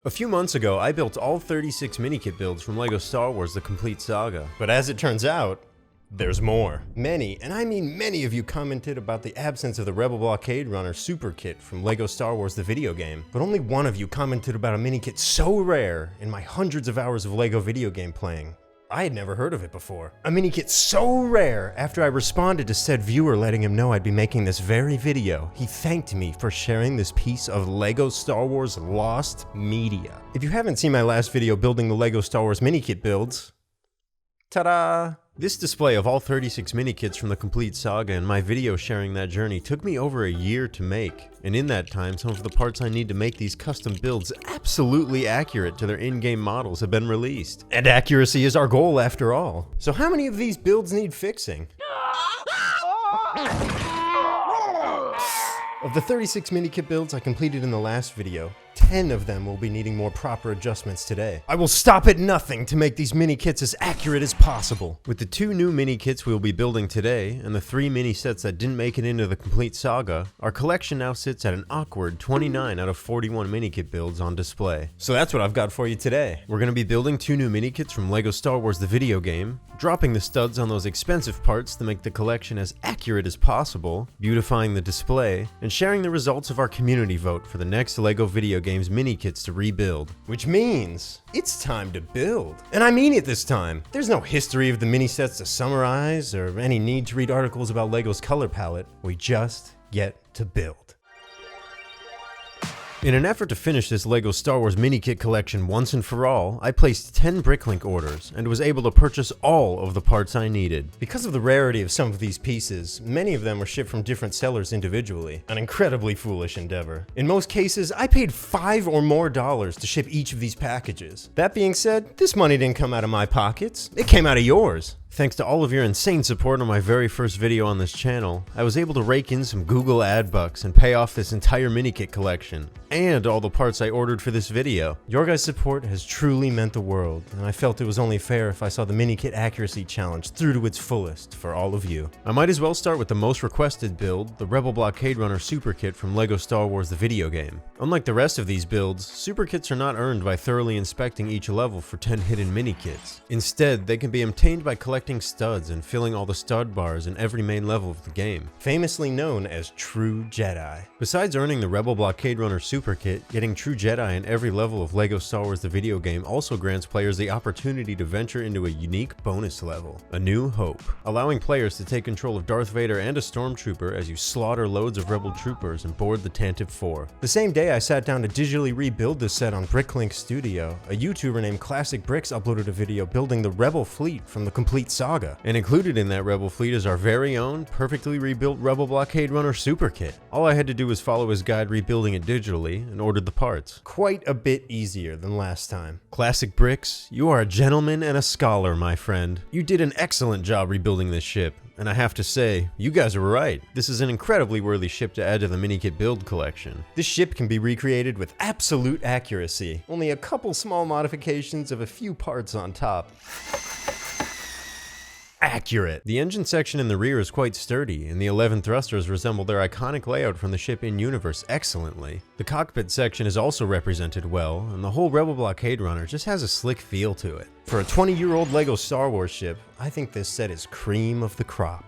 A few months ago, I built all 36 minikit builds from LEGO Star Wars: The Complete Saga. But as it turns out, there's more. Many, and I mean many of you commented about the absence of the Rebel Blockade Runner Super Kit from LEGO Star Wars the video game. But only one of you commented about a minikit so rare in my hundreds of hours of LEGO video game playing. I had never heard of it before. A minikit so rare, after I responded to said viewer letting him know I'd be making this very video, he thanked me for sharing this piece of LEGO Star Wars lost media. If you haven't seen my last video building the LEGO Star Wars minikit builds, ta-da! This display of all 36 minikits from the Complete Saga and my video sharing that journey took me over a year to make, and in that time some of the parts I need to make these custom builds absolutely accurate to their in-game models have been released. And accuracy is our goal after all. So how many of these builds need fixing? Of the 36 minikit builds I completed in the last video, 10 of them will be needing more proper adjustments today. I will stop at nothing to make these minikits as accurate as possible. With the 2 new minikits we'll be building today, and the 3 mini sets that didn't make it into the Complete Saga, our collection now sits at an awkward 29 out of 41 minikit builds on display. So that's what I've got for you today. We're going to be building 2 new minikits from LEGO Star Wars the video game, dropping the studs on those expensive parts to make the collection as accurate as possible, beautifying the display, and sharing the results of our community vote for the next LEGO video game's minikits to rebuild. Which means it's time to build. And I mean it this time. There's no history of the mini sets to summarize or any need to read articles about LEGO's color palette. We just get to build. In an effort to finish this LEGO Star Wars minikit collection once and for all, I placed 10 Bricklink orders and was able to purchase all of the parts I needed. Because of the rarity of some of these pieces, many of them were shipped from different sellers individually, an incredibly foolish endeavor. In most cases, I paid $5 or more to ship each of these packages. That being said, this money didn't come out of my pockets, it came out of yours. Thanks to all of your insane support on my very first video on this channel, I was able to rake in some Google ad bucks and pay off this entire minikit collection, and all the parts I ordered for this video. Your guys' support has truly meant the world, and I felt it was only fair if I saw the minikit accuracy challenge through to its fullest for all of you. I might as well start with the most requested build, the Rebel Blockade Runner Super Kit from LEGO Star Wars the video game. Unlike the rest of these builds, Super Kits are not earned by thoroughly inspecting each level for 10 hidden minikits. Instead, they can be obtained by collecting studs and filling all the stud bars in every main level of the game, famously known as True Jedi. Besides earning the Rebel Blockade Runner Super Kit, getting True Jedi in every level of LEGO Star Wars the video game also grants players the opportunity to venture into a unique bonus level, A New Hope, allowing players to take control of Darth Vader and a Stormtrooper as you slaughter loads of Rebel troopers and board the Tantive 4. The same day I sat down to digitally rebuild this set on Bricklink Studio, a YouTuber named ClassicBrix uploaded a video building the Rebel fleet from the Complete Saga, and included in that Rebel fleet is our very own, perfectly rebuilt Rebel Blockade Runner Super Kit. All I had to do was follow his guide rebuilding it digitally, and ordered the parts. Quite a bit easier than last time. ClassicBrix, you are a gentleman and a scholar, my friend. You did an excellent job rebuilding this ship, and I have to say, you guys are right. This is an incredibly worthy ship to add to the minikit build collection. This ship can be recreated with absolute accuracy, only a couple small modifications of a few parts on top. Accurate. The engine section in the rear is quite sturdy, and the 11 thrusters resemble their iconic layout from the ship in universe excellently. The cockpit section is also represented well, and the whole Rebel Blockade Runner just has a slick feel to it. For a 20-year-old LEGO Star Wars ship, I think this set is cream of the crop.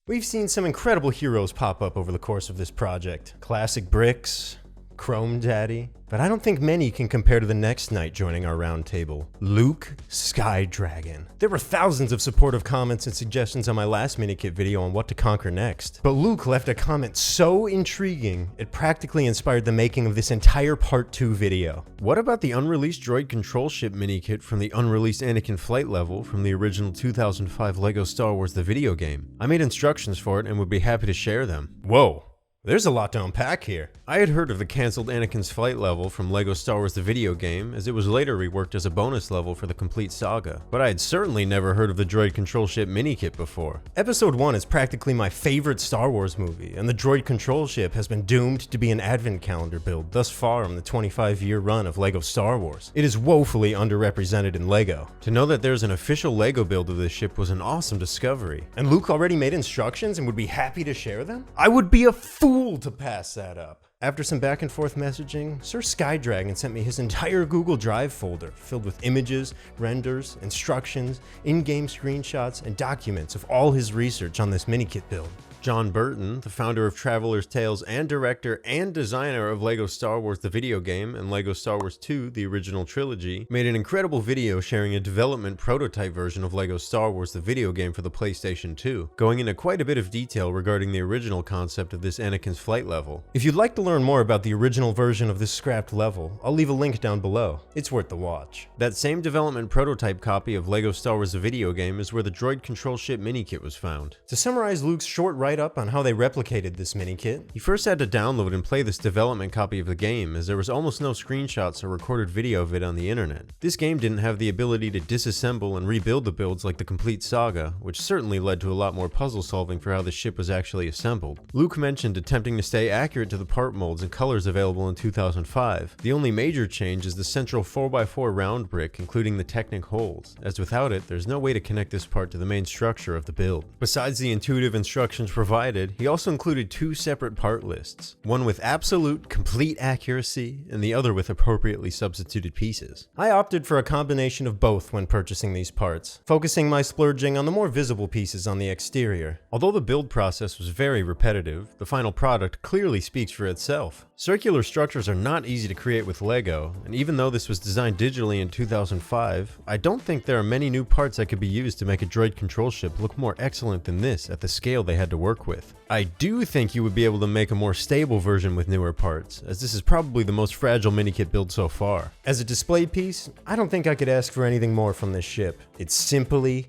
We've seen some incredible heroes pop up over the course of this project. ClassicBrix, Chrome Daddy, but I don't think many can compare to the next knight joining our round table, Luke Skydragon. There were thousands of supportive comments and suggestions on my last minikit video on what to conquer next, but Luke left a comment so intriguing, it practically inspired the making of this entire part 2 video. What about the unreleased droid control ship minikit from the unreleased Anakin flight level from the original 2005 LEGO Star Wars the video game? I made instructions for it and would be happy to share them. Whoa. There's a lot to unpack here. I had heard of the cancelled Anakin's flight level from LEGO Star Wars the video game, as it was later reworked as a bonus level for the Complete Saga, but I had certainly never heard of the droid control ship minikit before. Episode 1 is practically my favorite Star Wars movie, and the droid control ship has been doomed to be an advent calendar build thus far in the 25-year run of LEGO Star Wars. It is woefully underrepresented in LEGO. To know that there's an official LEGO build of this ship was an awesome discovery. And Luke already made instructions and would be happy to share them? I would be a fool to pass that up. After some back and forth messaging, Sir Skydragon sent me his entire Google Drive folder filled with images, renders, instructions, in-game screenshots, and documents of all his research on this minikit build. John Burton, the founder of Traveler's Tales and director and designer of LEGO Star Wars the video game and LEGO Star Wars 2 the original trilogy, made an incredible video sharing a development prototype version of LEGO Star Wars the video game for the PlayStation 2, going into quite a bit of detail regarding the original concept of this Anakin's flight level. If you'd like to learn more about the original version of this scrapped level, I'll leave a link down below. It's worth the watch. That same development prototype copy of LEGO Star Wars the video game is where the droid control ship minikit was found. To summarize Luke's short write-up on how they replicated this minikit, he first had to download and play this development copy of the game, as there was almost no screenshots or recorded video of it on the internet. This game didn't have the ability to disassemble and rebuild the builds like the complete saga, which certainly led to a lot more puzzle solving for how the ship was actually assembled. Luke mentioned attempting to stay accurate to the part molds and colors available in 2005. The only major change is the central 4x4 round brick, including the Technic holes, as without it, there's no way to connect this part to the main structure of the build. Besides the intuitive instructions provided, he also included two separate part lists, one with absolute, complete accuracy, and the other with appropriately substituted pieces. I opted for a combination of both when purchasing these parts, focusing my splurging on the more visible pieces on the exterior. Although the build process was very repetitive, the final product clearly speaks for itself. Circular structures are not easy to create with LEGO, and even though this was designed digitally in 2005, I don't think there are many new parts that could be used to make a droid control ship look more excellent than this at the scale they had to work with. I do think you would be able to make a more stable version with newer parts, as this is probably the most fragile minikit build so far. As a display piece, I don't think I could ask for anything more from this ship. It's simply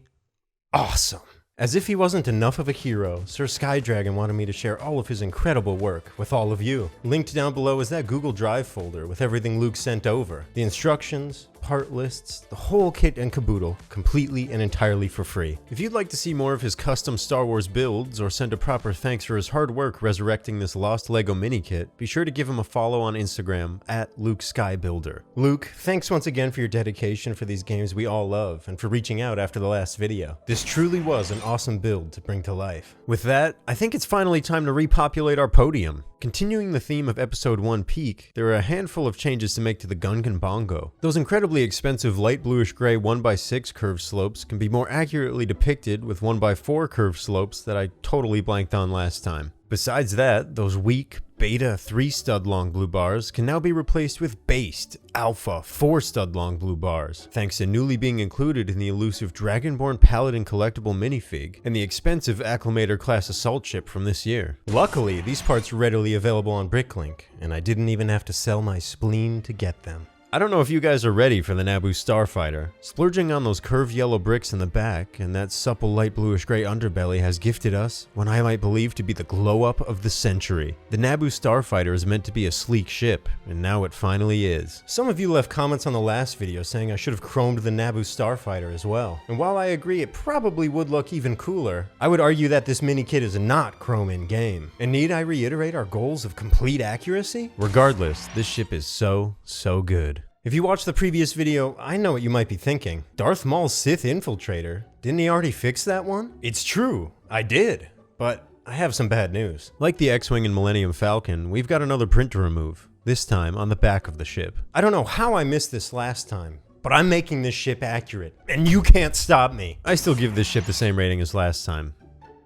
awesome. As if he wasn't enough of a hero, Sir Skydragon wanted me to share all of his incredible work with all of you. Linked down below is that Google Drive folder with everything Luke sent over. The instructions, part lists, the whole kit and caboodle, completely and entirely for free. If you'd like to see more of his custom Star Wars builds or send a proper thanks for his hard work resurrecting this lost LEGO minikit, be sure to give him a follow on Instagram at LukeSkyBuilder. Luke, thanks once again for your dedication for these games we all love and for reaching out after the last video. This truly was an awesome build to bring to life. With that, I think it's finally time to repopulate our podium. Continuing the theme of episode 1 Peak, there are a handful of changes to make to the Gungan Bongo. Those incredibly expensive light bluish gray 1x6 curved slopes can be more accurately depicted with 1x4 curved slopes that I totally blanked on last time. Besides that, those weak beta 3 stud long blue bars can now be replaced with based alpha 4 stud long blue bars, thanks to newly being included in the elusive Dragonborn Paladin collectible minifig and the expensive Acclimator class assault ship from this year. Luckily, these parts are readily available on Bricklink, and I didn't even have to sell my spleen to get them. I don't know if you guys are ready for the Naboo Starfighter. Splurging on those curved yellow bricks in the back and that supple light bluish gray underbelly has gifted us what I might believe to be the glow up of the century. The Naboo Starfighter is meant to be a sleek ship, and now it finally is. Some of you left comments on the last video saying I should have chromed the Naboo Starfighter as well. And while I agree it probably would look even cooler, I would argue that this minikit is not chrome in game. And need I reiterate our goals of complete accuracy? Regardless, this ship is so good. If you watched the previous video, I know what you might be thinking. Darth Maul's Sith Infiltrator, didn't he already fix that one? It's true, I did, but I have some bad news. Like the X-Wing and Millennium Falcon, we've got another print to remove, this time on the back of the ship. I don't know how I missed this last time, but I'm making this ship accurate, and you can't stop me. I still give this ship the same rating as last time.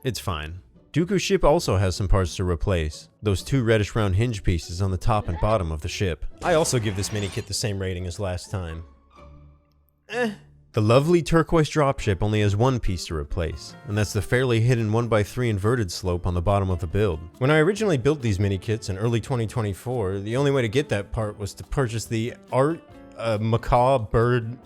It's fine. Dooku's ship also has some parts to replace, those two reddish round hinge pieces on the top and bottom of the ship. I also give this minikit the same rating as last time. The lovely turquoise dropship only has one piece to replace, and that's the fairly hidden 1x3 inverted slope on the bottom of the build. When I originally built these minikits in early 2024, the only way to get that part was to purchase the Art Macaw Bird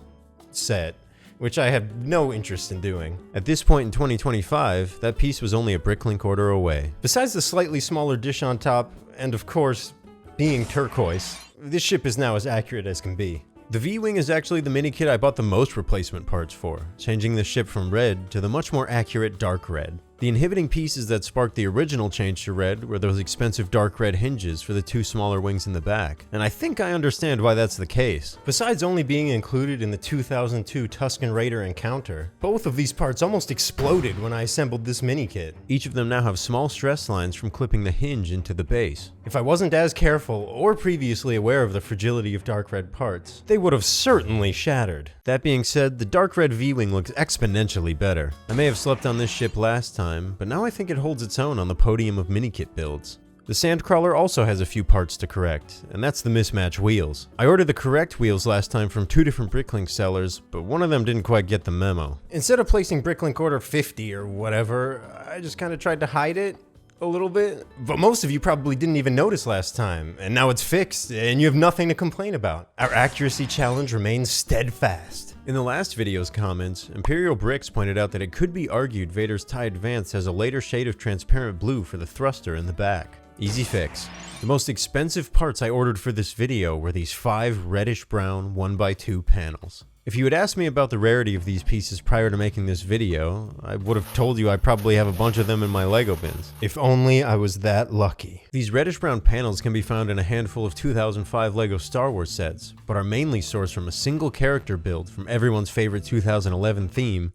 set, which I have no interest in doing. At this point in 2025, that piece was only a Bricklink order away. Besides the slightly smaller dish on top, and of course, being turquoise, this ship is now as accurate as can be. The V-Wing is actually the minikit I bought the most replacement parts for, changing the ship from red to the much more accurate dark red. The inhibiting pieces that sparked the original change to red were those expensive dark red hinges for the two smaller wings in the back, and I think I understand why that's the case. Besides only being included in the 2002 Tusken Raider encounter, both of these parts almost exploded when I assembled this mini kit. Each of them now have small stress lines from clipping the hinge into the base. If I wasn't as careful or previously aware of the fragility of dark red parts, they would have certainly shattered. That being said, the dark red V-wing looks exponentially better. I may have slept on this ship last time, but now I think it holds its own on the podium of minikit builds. The Sandcrawler also has a few parts to correct, and that's the mismatch wheels. I ordered the correct wheels last time from 2 different Bricklink sellers, but one of them didn't quite get the memo. Instead of placing Bricklink order 50 or whatever, I just kind of tried to hide it a little bit, but most of you probably didn't even notice last time, and now it's fixed, and you have nothing to complain about. Our accuracy challenge remains steadfast. In the last video's comments, Imperial Bricks pointed out that it could be argued Vader's TIE Advance has a later shade of transparent blue for the thruster in the back. Easy fix. The most expensive parts I ordered for this video were these 5 reddish-brown 1x2 panels. If you had asked me about the rarity of these pieces prior to making this video, I would have told you I probably have a bunch of them in my Lego bins. If only I was that lucky. These reddish-brown panels can be found in a handful of 2005 Lego Star Wars sets, but are mainly sourced from a single character build from everyone's favorite 2011 theme,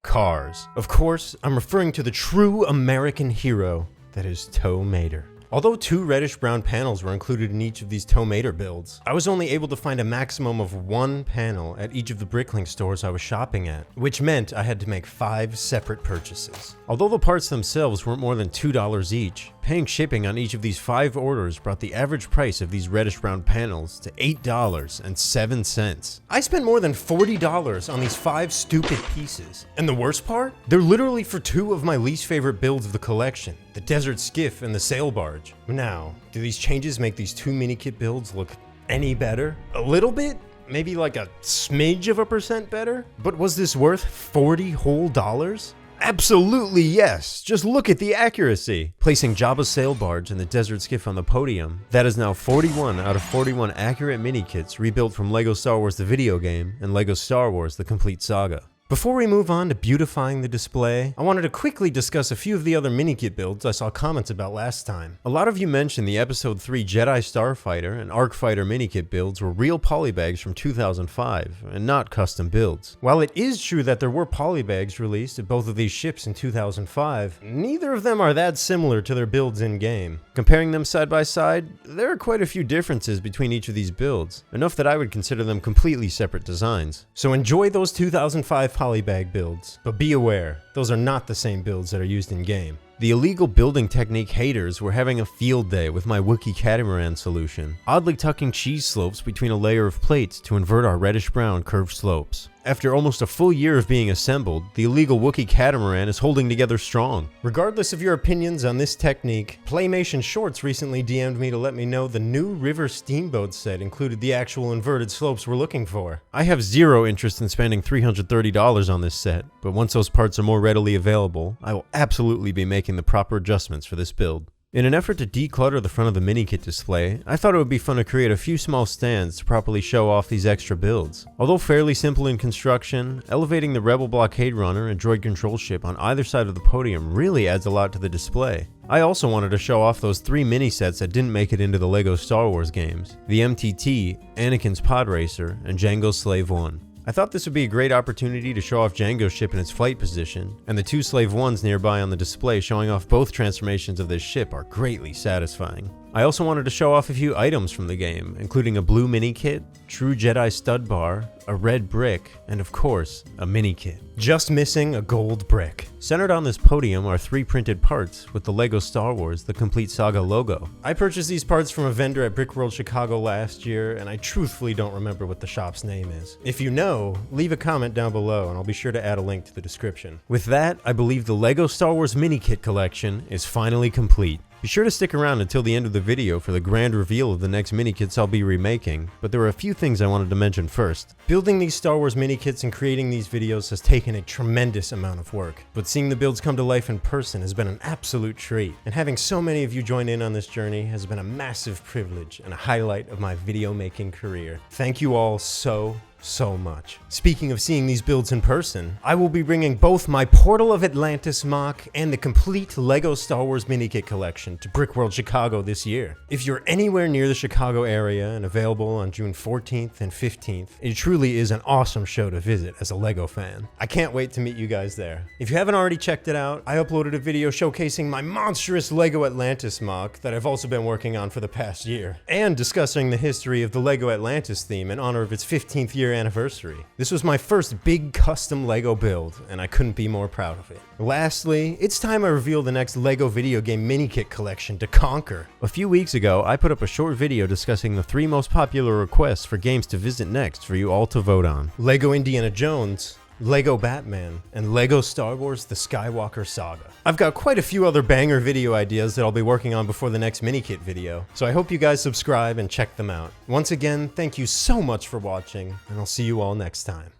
Cars. Of course, I'm referring to the true American hero that is Tow Mater. Although 2 reddish-brown panels were included in each of these Tow Mater builds, I was only able to find a maximum of 1 panel at each of the Bricklink stores I was shopping at, which meant I had to make 5 separate purchases. Although the parts themselves weren't more than $2 each, paying shipping on each of these 5 orders brought the average price of these reddish-brown panels to $8.07. I spent more than $40 on these 5 stupid pieces. And the worst part? They're literally for 2 of my least favorite builds of the collection, the Desert Skiff and the Sail Barge. Now, do these changes make these 2 minikit builds look any better? A little bit? Maybe like a smidge of a % better? But was this worth $40 whole dollars? Absolutely yes! Just look at the accuracy! Placing Jabba's sail barge and the Desert Skiff on the podium, that is now 41 out of 41 accurate mini-kits rebuilt from LEGO Star Wars the video game and LEGO Star Wars the complete saga. Before we move on to beautifying the display, I wanted to quickly discuss a few of the other mini-kit builds I saw comments about last time. A lot of you mentioned the Episode 3 Jedi Starfighter and Arc Fighter mini-kit builds were real polybags from 2005, and not custom builds. While it is true that there were polybags released at both of these ships in 2005, neither of them are that similar to their builds in-game. Comparing them side by side, there are quite a few differences between each of these builds, enough that I would consider them completely separate designs. So enjoy those 2005 polybag builds, but be aware, those are not the same builds that are used in game. The illegal building technique haters were having a field day with my Wookiee catamaran solution, oddly tucking cheese slopes between a layer of plates to invert our reddish-brown curved slopes. After almost a full year of being assembled, the illegal Wookiee catamaran is holding together strong. Regardless of your opinions on this technique, Playmation Shorts recently DM'd me to let me know the new River Steamboat set included the actual inverted slopes we're looking for. I have zero interest in spending $330 on this set, but once those parts are more readily available, I will absolutely be making the proper adjustments for this build. In an effort to declutter the front of the mini-kit display, I thought it would be fun to create a few small stands to properly show off these extra builds. Although fairly simple in construction, elevating the Rebel Blockade Runner and Droid Control Ship on either side of the podium really adds a lot to the display. I also wanted to show off those 3 mini-sets that didn't make it into the LEGO Star Wars games: the MTT, Anakin's Pod Racer, and Jango's Slave 1. I thought this would be a great opportunity to show off Jango's ship in its flight position, and the 2 Slave 1s nearby on the display showing off both transformations of this ship are greatly satisfying. I also wanted to show off a few items from the game, including a blue mini-kit, True Jedi stud bar, a red brick, and of course, a mini-kit. Just missing a gold brick. Centered on this podium are 3 printed parts with the LEGO Star Wars The Complete Saga logo. I purchased these parts from a vendor at Brick World Chicago last year, and I truthfully don't remember what the shop's name is. If you know, leave a comment down below and I'll be sure to add a link to the description. With that, I believe the LEGO Star Wars mini-kit collection is finally complete. Be sure to stick around until the end of the video for the grand reveal of the next mini-kits I'll be remaking, but there are a few things I wanted to mention first. Building these Star Wars mini-kits and creating these videos has taken a tremendous amount of work, but seeing the builds come to life in person has been an absolute treat, and having so many of you join in on this journey has been a massive privilege and a highlight of my video making career. Thank you all so so much. Speaking of seeing these builds in person, I will be bringing both my Portal of Atlantis mock and the complete LEGO Star Wars Minikit collection to Brickworld Chicago this year. If you're anywhere near the Chicago area and available on June 14th and 15th, it truly is an awesome show to visit as a LEGO fan. I can't wait to meet you guys there. If you haven't already checked it out, I uploaded a video showcasing my monstrous LEGO Atlantis mock that I've also been working on for the past year, and discussing the history of the LEGO Atlantis theme in honor of its 15th year anniversary. This was my first big custom LEGO build, and I couldn't be more proud of it. Lastly, it's time I reveal the next LEGO video game minikit collection to conquer. A few weeks ago, I put up a short video discussing the 3 most popular requests for games to visit next for you all to vote on: LEGO Indiana Jones, LEGO Batman, and LEGO Star Wars The Skywalker Saga. I've got quite a few other banger video ideas that I'll be working on before the next minikit video, so I hope you guys subscribe and check them out. Once again, thank you so much for watching, and I'll see you all next time.